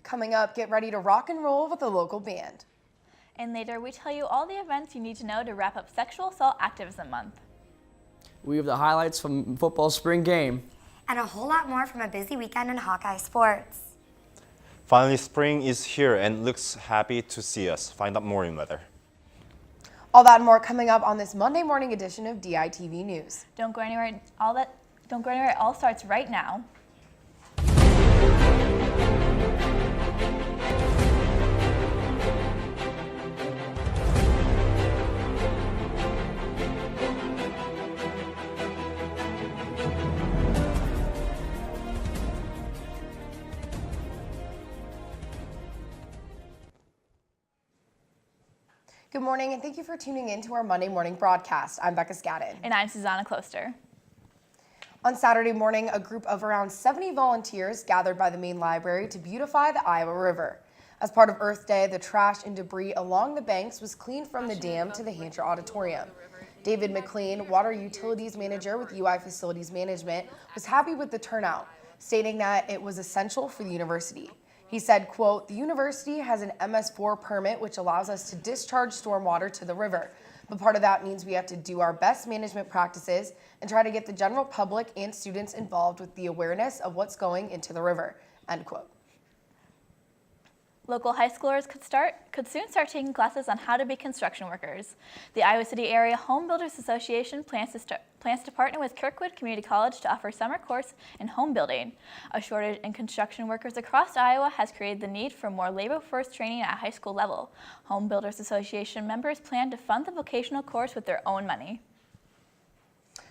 Coming up, get ready to rock and roll with a local band. And later, we tell you all the events you need to know to wrap up Sexual Assault Activism Month. We have the highlights from football spring game. And a whole lot more from a busy weekend in Hawkeye sports. Finally, spring is here and looks happy to see us. Find out more in weather. All that and more coming up on this Monday morning edition of DITV News. Don't go anywhere. It all starts right now. Good morning, and thank you for tuning in to our Monday morning broadcast. I'm Becca Scadden. And I'm Susanna Closter. On Saturday morning, a group of around 70 volunteers gathered by the main library to beautify the Iowa River. As part of Earth Day, the trash and debris along the banks was cleaned from the dam to the Hancher Auditorium. David McLean, Water Utilities Manager with UI Facilities Management, was happy with the turnout, stating that it was essential for the university. He said, quote, "The university has an MS4 permit which allows us to discharge stormwater to the river. But part of that means we have to do our best management practices and try to get the general public and students involved with the awareness of what's going into the river," end quote. Local high schoolers could soon start taking classes on how to be construction workers. The Iowa City Area Home Builders Association plans to partner with Kirkwood Community College to offer summer course in home building. A shortage in construction workers across Iowa has created the need for more labor-force training at high school level. Home Builders Association members plan to fund the vocational course with their own money.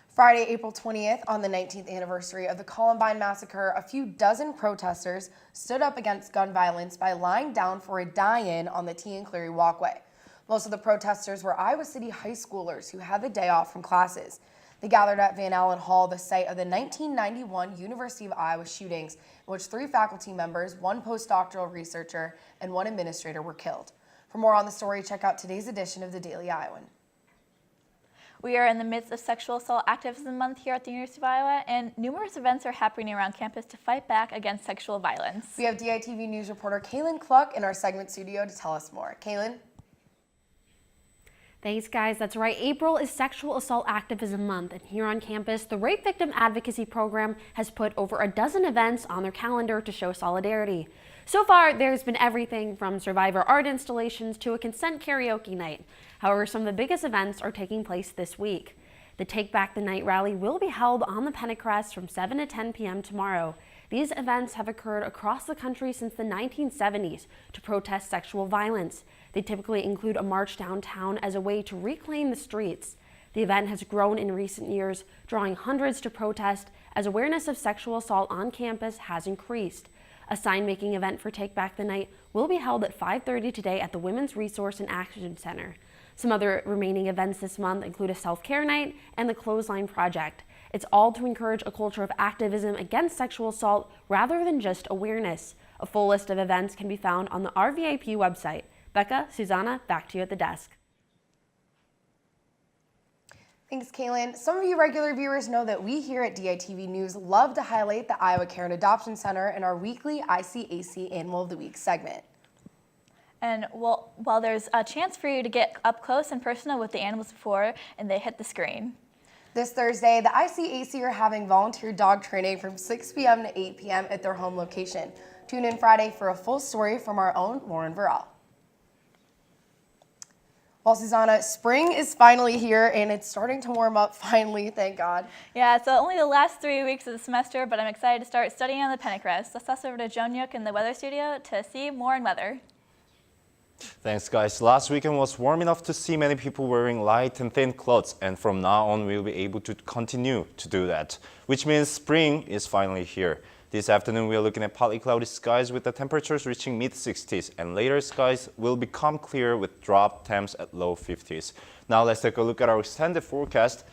Friday, April 20th, on the 19th anniversary of the Columbine Massacre, a few dozen protesters stood up against gun violence by lying down for a die-in on the T and Cleary walkway. Most of the protesters were Iowa City high schoolers who had the day off from classes. They gathered at Van Allen Hall, the site of the 1991 University of Iowa shootings, in which 3 faculty members, 1 postdoctoral researcher, and 1 administrator were killed. For more on the story, check out today's edition of the Daily Iowan. We are in the midst of Sexual Assault Activism Month here at the University of Iowa, and numerous events are happening around campus to fight back against sexual violence. We have DITV News reporter Kaylin Cluck in our segment studio to tell us more. Kaylin? Thanks, guys. That's right. April is Sexual Assault Activism Month, and here on campus, the Rape Victim Advocacy Program has put over a dozen events on their calendar to show solidarity. So far, there's been everything from survivor art installations to a consent karaoke night. However, some of the biggest events are taking place this week. The Take Back the Night rally will be held on the Pentecost from 7 to 10 p.m. tomorrow. These events have occurred across the country since the 1970s to protest sexual violence. They typically include a march downtown as a way to reclaim the streets. The event has grown in recent years, drawing hundreds to protest as awareness of sexual assault on campus has increased. A sign-making event for Take Back the Night will be held at 5:30 today at the Women's Resource and Action Center. Some other remaining events this month include a self-care night and the Clothesline Project. It's all to encourage a culture of activism against sexual assault rather than just awareness. A full list of events can be found on the RVIP website. Becca, Susanna, back to you at the desk. Thanks, Kaylin. Some of you regular viewers know that we here at DITV News love to highlight the Iowa Care and Adoption Center in our weekly ICAC Animal of the Week segment. And while there's a chance for you to get up close and personal with the animals before and they hit the screen. This Thursday, the ICAC are having volunteer dog training from 6 p.m. to 8 p.m. at their home location. Tune in Friday for a full story from our own Lauren Verrell. Well, Susanna, spring is finally here and it's starting to warm up finally, thank God. Yeah, so only the last 3 weeks of the semester, but I'm excited to start studying on the Pentecost. Let's toss over to Joan Yook in the weather studio to see more on weather. Thanks, guys. Last weekend was warm enough to see many people wearing light and thin clothes, and from now on we'll be able to continue to do that, which means spring is finally here. This afternoon, we are looking at partly cloudy skies with the temperatures reaching mid-60s, and later skies will become clear with drop temps at low 50s. Now let's take a look at our extended forecast.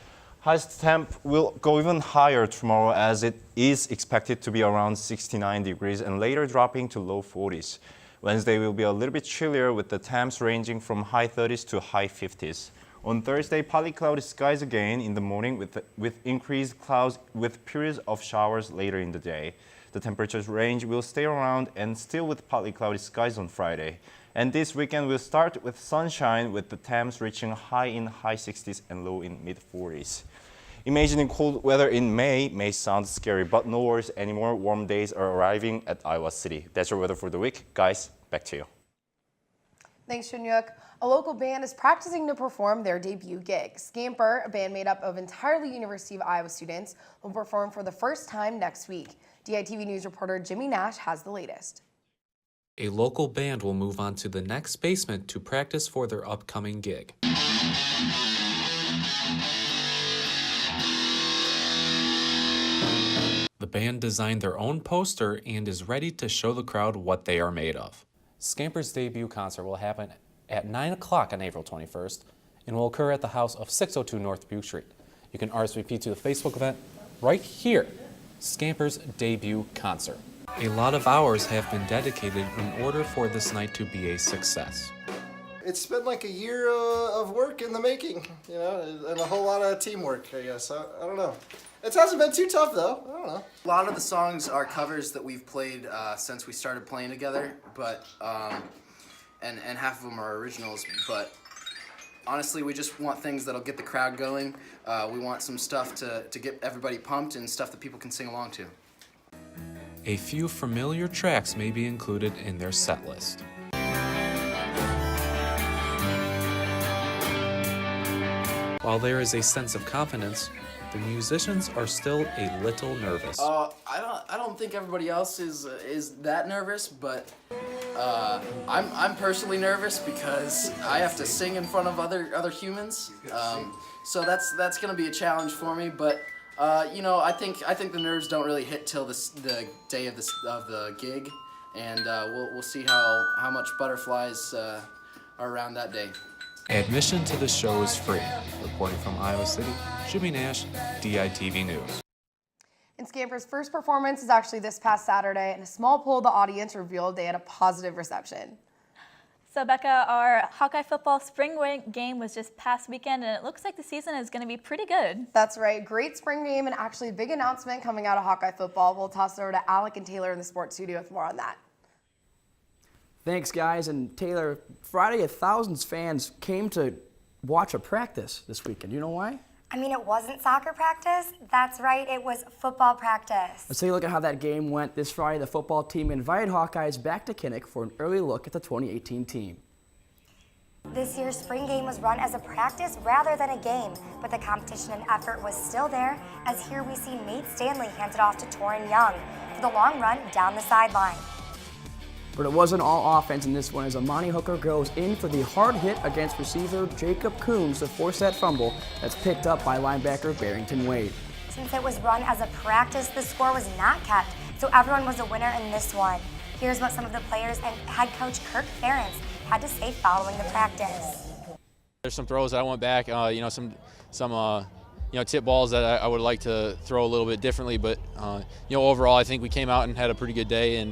Highest temp will go even higher tomorrow as it is expected to be around 69 degrees and later dropping to low 40s. Wednesday will be a little bit chillier with the temps ranging from high 30s to high 50s. On Thursday, partly cloudy skies again in the morning with increased clouds with periods of showers later in the day. The temperatures range will stay around and still with partly cloudy skies on Friday. And this weekend will start with sunshine, with the temps reaching high in high 60s and low in mid 40s. Imagining cold weather in May may sound scary, but no worries anymore. Warm days are arriving at Iowa City. That's your weather for the week. Guys, back to you. Thanks, Shunyuk. A local band is practicing to perform their debut gig. Scamper, a band made up of entirely University of Iowa students, will perform for the first time next week. DITV News reporter Jimmy Nash has the latest. A local band will move on to the next basement to practice for their upcoming gig. The band designed their own poster and is ready to show the crowd what they are made of. Scamper's debut concert will happen at 9 o'clock on April 21st and will occur at the house of 602 North Butte Street. You can RSVP to the Facebook event right here, Scamper's debut concert. A lot of hours have been dedicated in order for this night to be a success. It's been like a year of work in the making, you know, and a whole lot of teamwork, I guess. I don't know. It hasn't been too tough, though. I don't know. A lot of the songs are covers that we've played since we started playing together, but and half of them are originals. But honestly, we just want things that'll get the crowd going. We want some stuff to get everybody pumped and stuff that people can sing along to. A few familiar tracks may be included in their set list. While there is a sense of confidence, the musicians are still a little nervous. I don't think everybody else is that nervous, but I'm personally nervous because I have to sing in front of other humans. So that's gonna be a challenge for me. But you know, I think the nerves don't really hit till the day of the gig, and we'll see how much butterflies are around that day. Admission to the show is free. Reporting from Iowa City, Jimmy Nash, DITV News. And Scamper's first performance is actually this past Saturday, and a small poll of the audience revealed they had a positive reception. So Becca, our Hawkeye football spring game was just past weekend, and it looks like the season is going to be pretty good. That's right. Great spring game, and actually a big announcement coming out of Hawkeye football. We'll toss it over to Alec and Taylor in the sports studio with more on that. Thanks, guys. And Taylor, Friday, thousands of fans came to watch a practice this weekend. You know why? I mean, it wasn't soccer practice. That's right, it was football practice. Let's take a look at how that game went. This Friday, the football team invited Hawkeyes back to Kinnick for an early look at the 2018 team. This year's spring game was run as a practice rather than a game, but the competition and effort was still there, as here we see Nate Stanley hand it off to Torin Young for the long run down the sideline. But it wasn't all offense in this one, as Amani Hooker goes in for the hard hit against receiver Jacob Coons to force that fumble that's picked up by linebacker Barrington Wade. Since it was run as a practice, the score was not kept, so everyone was a winner in this one. Here's what some of the players and head coach Kirk Ferentz had to say following the practice. There's some throws that I went back, you know, some tip balls that I would like to throw a little bit differently, but you know, overall I think we came out and had a pretty good day, and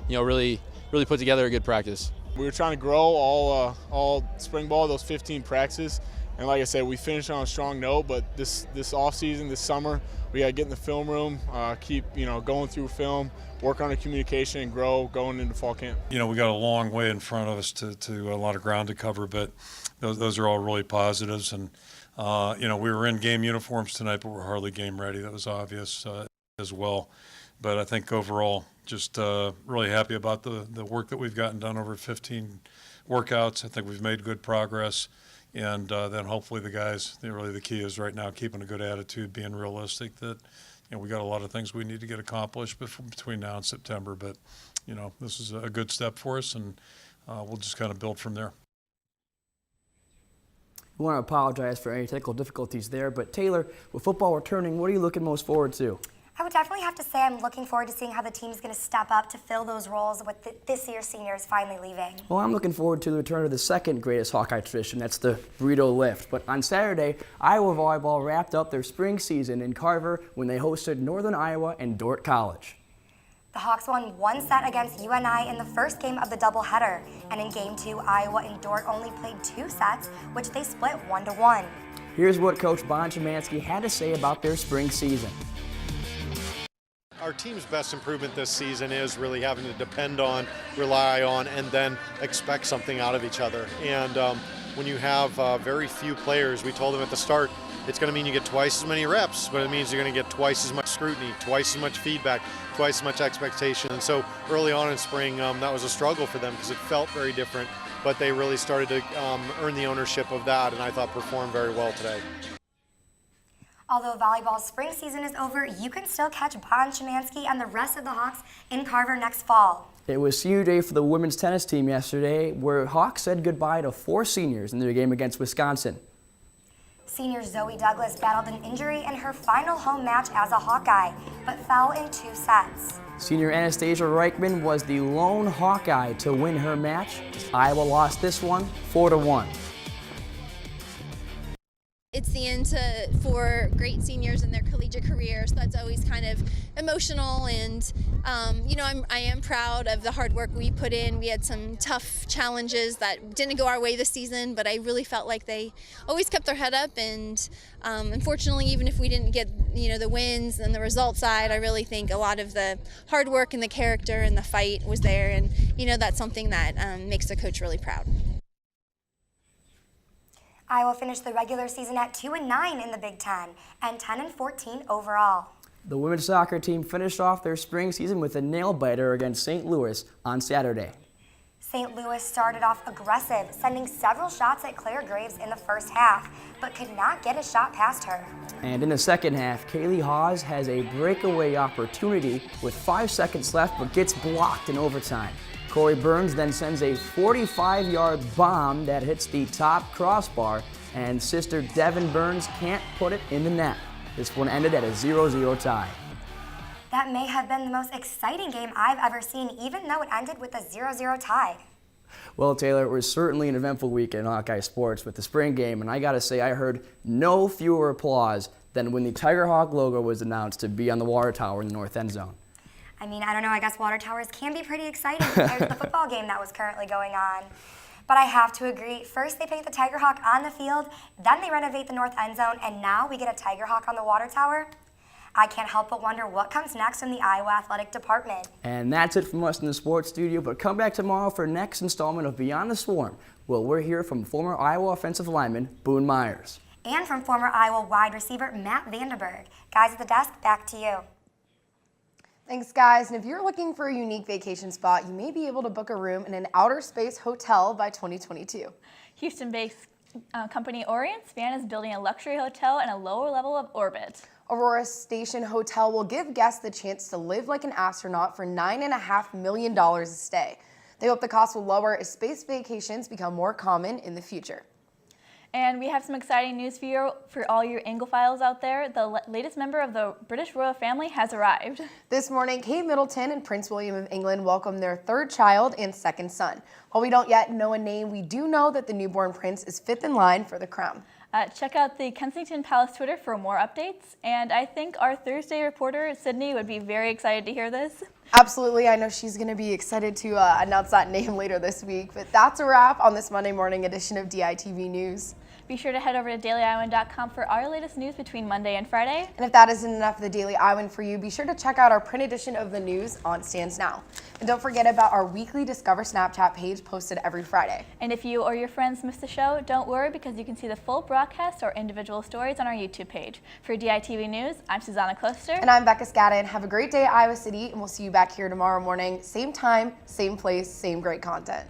you know, really put together a good practice. We were trying to grow all spring ball, those 15 practices, and like I said, we finished on a strong note. But this off season, this summer, we got to get in the film room, keep going through film, work on the communication, and grow going into fall camp. You know, we got a long way in front of us to a lot of ground to cover, but those are all really positives. And you know, we were in game uniforms tonight, but we're hardly game ready. That was obvious as well. But I think overall, just really happy about the work that we've gotten done over 15 workouts. I think we've made good progress. And then hopefully the guys, really the key is right now keeping a good attitude, being realistic that, we got a lot of things we need to get accomplished between now and September. But, this is a good step for us, and we'll just kind of build from there. We want to apologize for any technical difficulties there. But Taylor, with football returning, what are you looking most forward to? I would definitely have to say I'm looking forward to seeing how the team's going to step up to fill those roles with this year's seniors finally leaving. Well, I'm looking forward to the return of the second greatest Hawkeye tradition. That's the burrito lift. But on Saturday, Iowa volleyball wrapped up their spring season in Carver when they hosted Northern Iowa and Dordt College. The Hawks won one set against UNI in the first game of the doubleheader, and in Game 2, Iowa and Dordt only played 2 sets, which they split 1-1. Here's what Coach Bon Szymanski had to say about their spring season. our team's best improvement this season is really having to depend on, rely on, and then expect something out of each other. And when you have very few players, we told them at the start, it's going to mean you get twice as many reps, but it means you're going to get twice as much scrutiny, twice as much feedback, twice as much expectation. And so early on in spring, that was a struggle for them because it felt very different, but they really started to earn the ownership of that, and I thought performed very well today. Although volleyball's spring season is over, you can still catch Bon Szymanski and the rest of the Hawks in Carver next fall. It was senior day for the women's tennis team yesterday, where Hawks said goodbye to 4 seniors in their game against Wisconsin. Senior Zoe Douglas battled an injury in her final home match as a Hawkeye, but fell in 2 sets. Senior Anastasia Reichman was the lone Hawkeye to win her match. Iowa lost this one 4-1. It's the end for great seniors in their collegiate career, so that's always kind of emotional. And you know, I am proud of the hard work we put in. We had some tough challenges that didn't go our way this season, but I really felt like they always kept their head up. And unfortunately, even if we didn't get the wins and the result side, I really think a lot of the hard work and the character and the fight was there. And that's something that makes the coach really proud. Iowa finished the regular season at 2-9 in the Big Ten and 10-14 overall. The women's soccer team finished off their spring season with a nail-biter against St. Louis on Saturday. St. Louis started off aggressive, sending several shots at Claire Graves in the first half, but could not get a shot past her. And in the second half, Kaylee Hawes has a breakaway opportunity with 5 seconds left, but gets blocked in overtime. Corey Burns then sends a 45-yard bomb that hits the top crossbar, and sister Devin Burns can't put it in the net. This one ended at a 0-0 tie. That may have been the most exciting game I've ever seen, even though it ended with a 0-0 tie. Well, Taylor, it was certainly an eventful week in Hawkeye sports with the spring game, and I gotta say I heard no fewer applause than when the Tiger Hawk logo was announced to be on the water tower in the north end zone. I mean, I don't know, I guess water towers can be pretty exciting compared to the football game that was currently going on. But I have to agree, first they paint the Tiger Hawk on the field, then they renovate the north end zone, and now we get a Tiger Hawk on the water tower. I can't help but wonder what comes next from the Iowa Athletic Department. And that's it from us in the sports studio, but come back tomorrow for next installment of Beyond the Swarm. Well, we're here from former Iowa offensive lineman Boone Myers. And from former Iowa wide receiver Matt Vandenberg. Guys at the desk, back to you. Thanks, guys. And if you're looking for a unique vacation spot, you may be able to book a room in an outer space hotel by 2022. Houston-based company Orient Span is building a luxury hotel in a lower level of orbit. Aurora Station Hotel will give guests the chance to live like an astronaut for $9.5 million a stay. They hope the cost will lower as space vacations become more common in the future. And we have some exciting news for you, for all your Anglophiles out there. The latest member of the British royal family has arrived. This morning, Kate Middleton and Prince William of England welcomed their 3rd child and 2nd son. While we don't yet know a name, we do know that the newborn prince is 5th in line for the crown. Check out the Kensington Palace Twitter for more updates. And I think our Thursday reporter, Sydney, would be very excited to hear this. Absolutely. I know she's going to be excited to announce that name later this week. But that's a wrap on this Monday morning edition of DITV News. Be sure to head over to DailyIowan.com for our latest news between Monday and Friday. And if that isn't enough of the Daily Iowan for you, be sure to check out our print edition of the news on stands now. And don't forget about our weekly Discover Snapchat page posted every Friday. And if you or your friends missed the show, don't worry because you can see the full broadcast or individual stories on our YouTube page. For DITV News, I'm Susanna Kloster. And I'm Becca Scadden. Have a great day, Iowa City, and we'll see you back here tomorrow morning. Same time, same place, same great content.